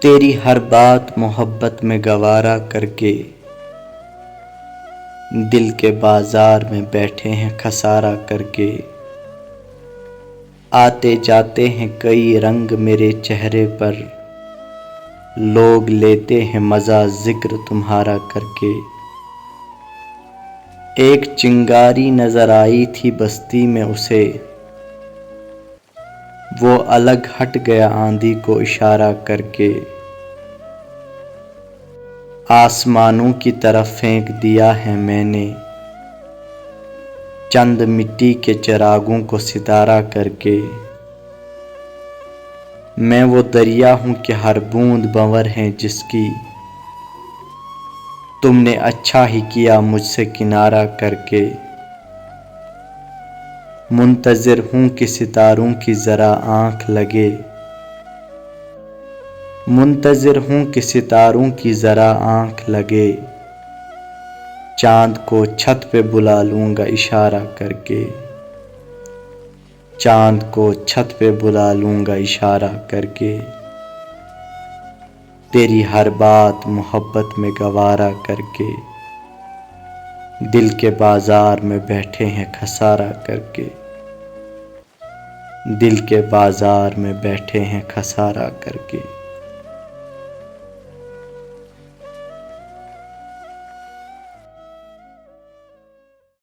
تیری ہر بات محبت میں گوارا کر کے دل کے بازار میں بیٹھے ہیں خسارہ کر کے۔ آتے جاتے ہیں کئی رنگ میرے چہرے پر، لوگ لیتے ہیں مزہ ذکر تمہارا کر کے۔ ایک چنگاری نظر آئی تھی بستی میں اسے، وہ الگ ہٹ گیا آندھی کو اشارہ کر کے۔ آسمانوں کی طرف پھینک دیا ہے میں نے چند مٹی کے چراغوں کو ستارہ کر کے۔ میں وہ دریا ہوں کہ ہر بوند بھنور ہے جس کی، تم نے اچھا ہی کیا مجھ سے کنارہ کر کے۔ منتظر ہوں کہ ستاروں کی ذرا آنکھ لگے، منتظر ہوں کہ ستاروں کی ذرا آنکھ لگے۔ چاند کو چھت پہ بلا لوں گا اشارہ کر کے، چاند کو چھت پہ بلا لوں گا اشارہ کر کے۔ تیری ہر بات محبت میں گوارا کر کے دل کے بازار میں بیٹھے ہیں خسارہ کر کے، دل کے بازار میں بیٹھے ہیں خسارہ کر کے۔